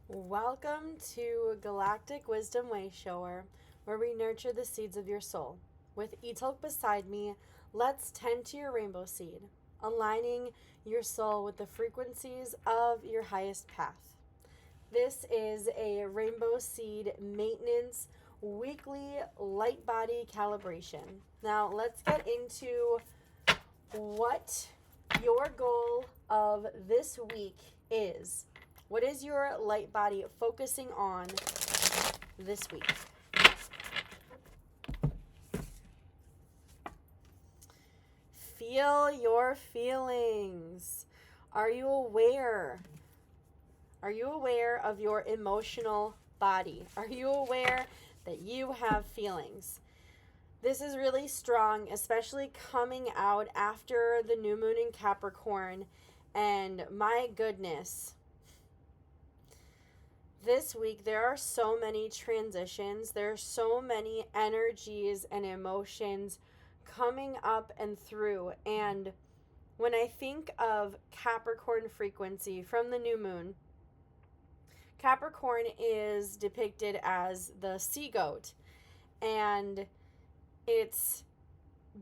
Welcome to Galactic Wisdom Way Shower, where we nurture the seeds of your soul. With Etalk beside me, let's tend to your rainbow seed, aligning your soul with the frequencies of your highest path. This is a Rainbowseed maintenance weekly light body calibration. Now let's get into what your goal of this week is. What is your light body focusing on this week? Feel your feelings. Are you aware? Are you aware of your emotional body? Are you aware that you have feelings? This is really strong, especially coming out after the new moon in Capricorn. And my goodness, this week, there are so many transitions. There are so many energies and emotions coming up and through. And when I think of Capricorn frequency from the new moon, Capricorn is depicted as the sea goat. And it's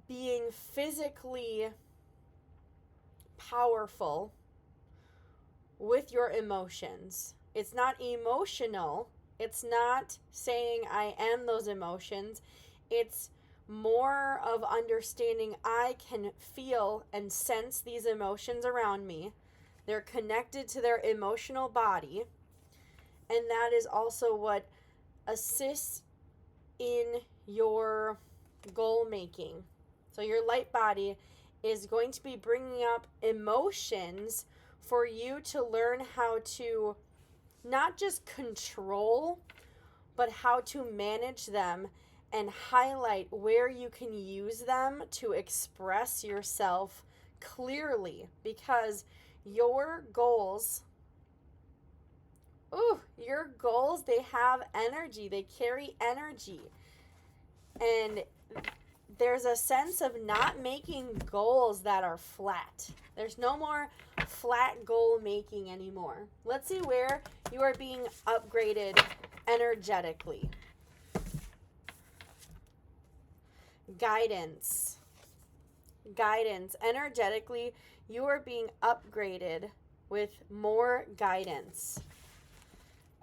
being physically powerful with your emotions. It's not emotional. It's not saying I am those emotions. It's more of understanding I can feel and sense these emotions around me. They're connected to their emotional body. And that is also what assists in your goal making. So your light body is going to be bringing up emotions for you to learn how to not just control, but how to manage them and highlight where you can use them to express yourself clearly. Because your goals, they have energy. They carry energy. And there's a sense of not making goals that are flat. There's no more flat goal making anymore. Let's see where you are being upgraded energetically. Guidance. Energetically, you are being upgraded with more guidance.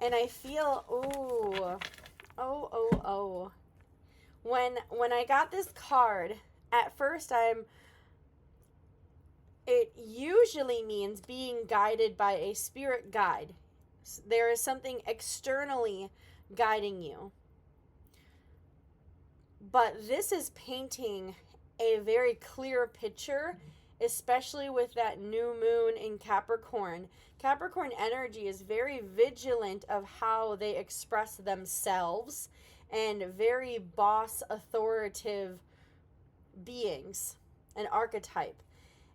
And I feel, When I got this card, at first it usually means being guided by a spirit guide. There is something externally guiding you. But this is painting a very clear picture, especially with that new moon in Capricorn. Capricorn energy is very vigilant of how they express themselves and very boss authoritative beings, an archetype.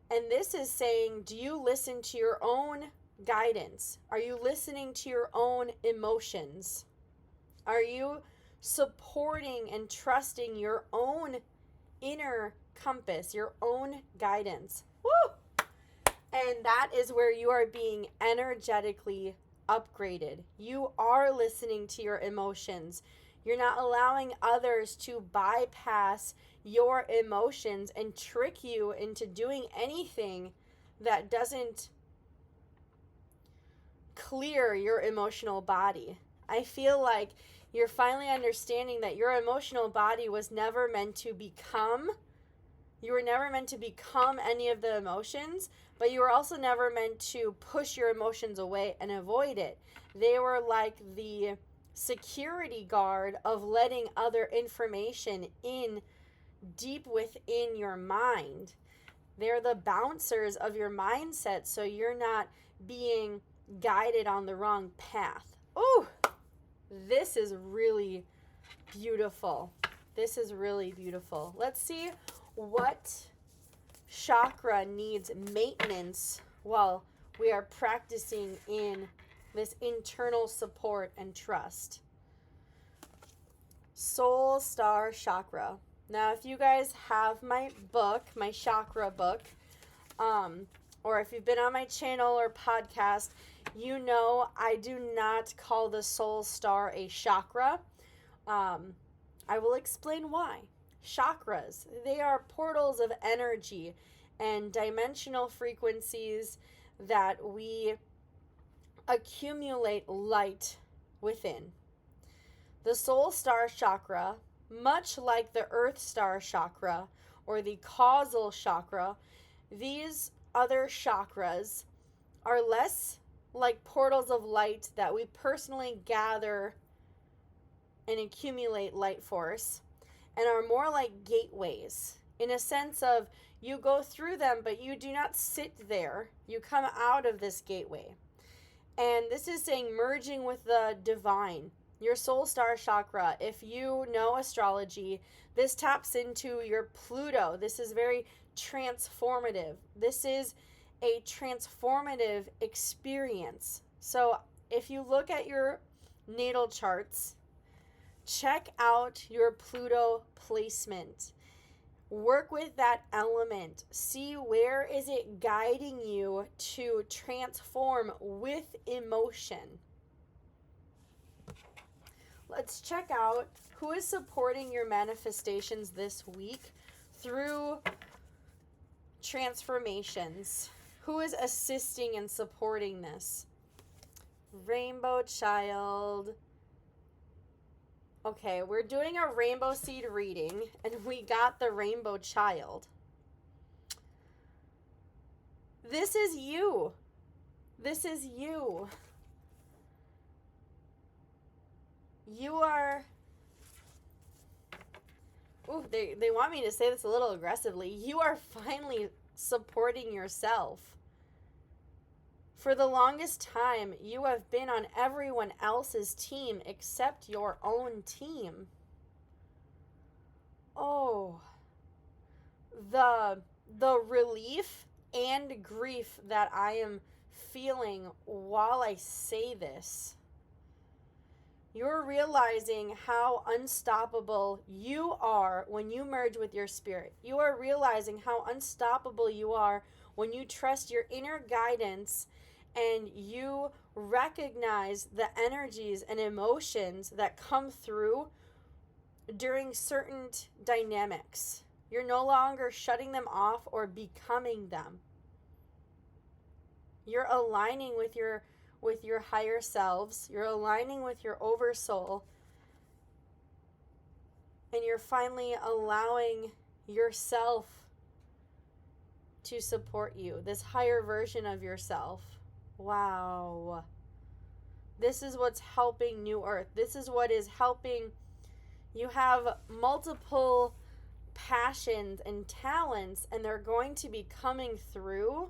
And this is saying, do you listen to your own guidance? Are you listening to your own emotions? Are you supporting and trusting your own inner compass, your own guidance? Woo! And that is where you are being energetically upgraded. You are listening to your emotions. You're not allowing others to bypass your emotions and trick you into doing anything that doesn't clear your emotional body. I feel like you're finally understanding that your emotional body was never meant to become. You were never meant to become any of the emotions, but you were also never meant to push your emotions away and avoid it. They were like the security guard of letting other information in deep within your mind. They're the bouncers of your mindset, so you're not being guided on the wrong path. Ooh, this is really beautiful. This is really beautiful. Let's see what chakra needs maintenance while we are practicing in this internal support and trust. Soul Star Chakra. Now, if you guys have my book, my chakra book, or if you've been on my channel or podcast, you know I do not call the soul star a chakra. I will explain why. Chakras, they are portals of energy and dimensional frequencies that we accumulate light within. The soul star chakra, much like the earth star chakra or the causal chakra, these other chakras are less like portals of light that we personally gather and accumulate light force, and are more like gateways in a sense of you go through them, but you do not sit there. You come out of this gateway. And this is saying merging with the divine. Your soul star chakra, if you know astrology, this taps into your Pluto. This is very transformative. This is a transformative experience. So if you look at your natal charts, check out your Pluto placement. Work with that element. See where is it guiding you to transform with emotion. Let's check out who is supporting your manifestations this week through transformations. Who is assisting and supporting this? Rainbow Child. Okay, we're doing a Rainbow Seed reading, and we got the Rainbow Child. This is you. This is you. You are... Ooh, they want me to say this a little aggressively. You are finally supporting yourself. For the longest time, you have been on everyone else's team except your own team. Oh, the relief and grief that I am feeling while I say this. You're realizing how unstoppable you are when you merge with your spirit. You are realizing how unstoppable you are when you trust your inner guidance and you recognize the energies and emotions that come through during certain dynamics. You're no longer shutting them off or becoming them. You're aligning with your higher selves. You're aligning with your oversoul. And you're finally allowing yourself to support you, this higher version of yourself. Wow. This is what's helping New Earth. This is what is helping. You have multiple passions and talents, and they're going to be coming through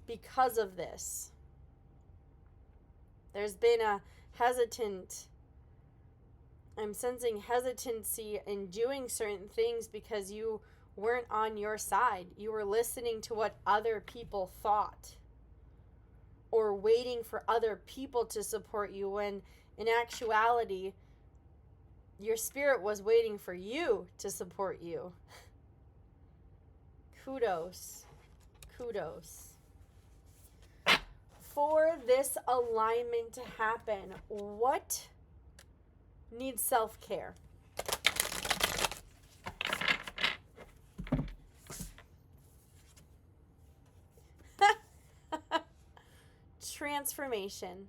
because of this. There's been a I'm sensing hesitancy in doing certain things because you weren't on your side. You were listening to what other people thought, or waiting for other people to support you, when in actuality, your spirit was waiting for you to support you. Kudos. For this alignment to happen, what needs self-care? Transformation.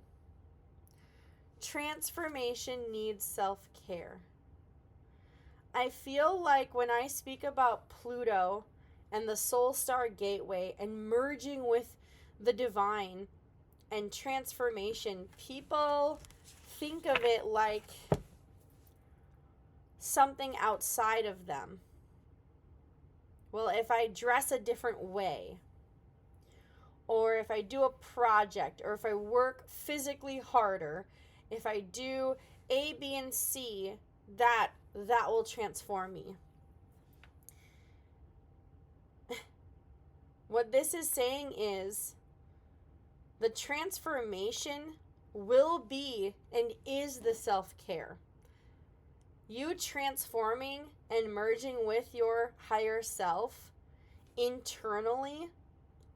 Transformation needs self-care. I feel like when I speak about Pluto and the Soul Star Gateway and merging with the divine and transformation, people think of it like something outside of them. Well, if I dress a different way, or if I do a project, or if I work physically harder, if I do A, B, and C, that will transform me. What this is saying is the transformation will be and is the self-care. You transforming and merging with your higher self internally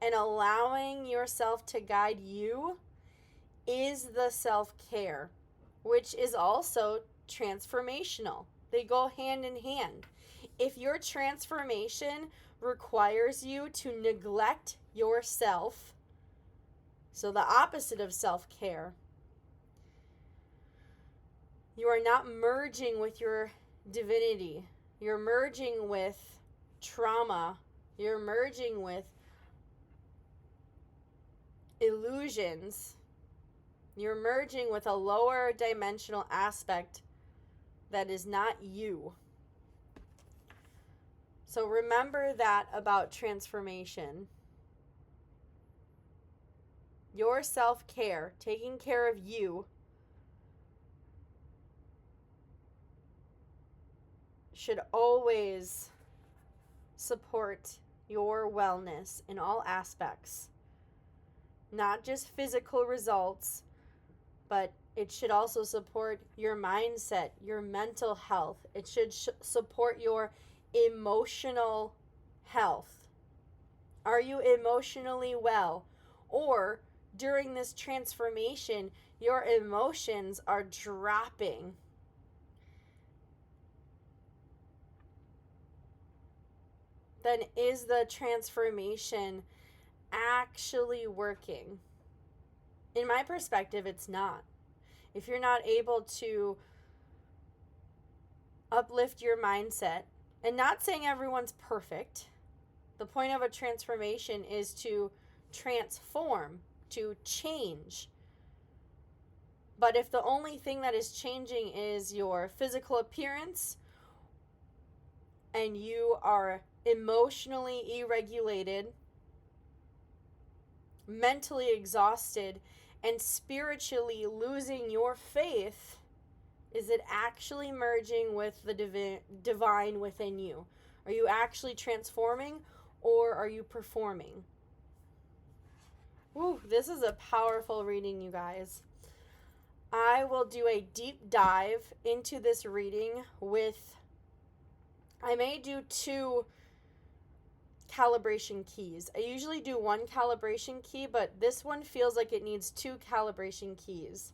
and allowing yourself to guide you is the self-care, which is also transformational. They go hand in hand. If your transformation requires you to neglect yourself, so the opposite of self-care, you are not merging with your divinity. You're merging with trauma. You're merging with illusions. You're merging with a lower dimensional aspect that is not you. So remember that about transformation. Your self-care, taking care of you, should always support your wellness in all aspects. Not just physical results, but it should also support your mindset, your mental health. It should support your emotional health. Are you emotionally well? Or during this transformation, your emotions are dropping. Then is the transformation actually working? In my perspective, it's not. If you're not able to uplift your mindset, and not saying everyone's perfect, the point of a transformation is to transform, to change. But if the only thing that is changing is your physical appearance, and you are emotionally irregulated, mentally exhausted, and spiritually losing your faith, is it actually merging with the divine within you? Are you actually transforming, or are you performing? Woo, this is a powerful reading, you guys. I will do a deep dive into this reading I may do 2 calibration keys. I usually do 1 calibration key, but this one feels like it needs 2 calibration keys.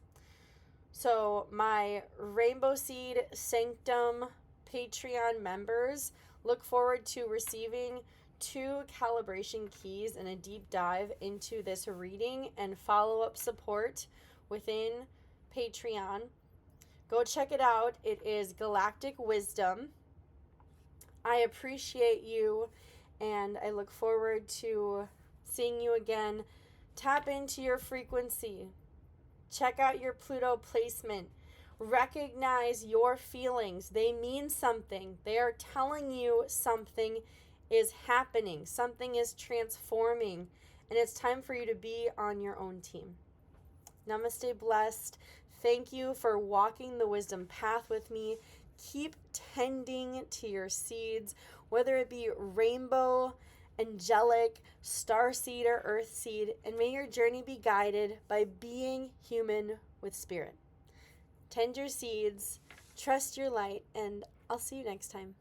So my Rainbowseed Sanctum Partreon members, look forward to receiving 2 calibration keys and a deep dive into this reading and follow-up support within Patreon. Go check it out. It is Galactic Wisdom. I appreciate you, and I look forward to seeing you again. Tap into your frequency. Check out your Pluto placement. Recognize your feelings. They mean something. They are telling you something is happening. Something is transforming. And it's time for you to be on your own team. Namaste, blessed. Thank you for walking the wisdom path with me. Keep tending to your seeds, whether it be rainbow, angelic, starseed, or earthseed, and may your journey be guided by being human with spirit. Tend your seeds, trust your light, and I'll see you next time.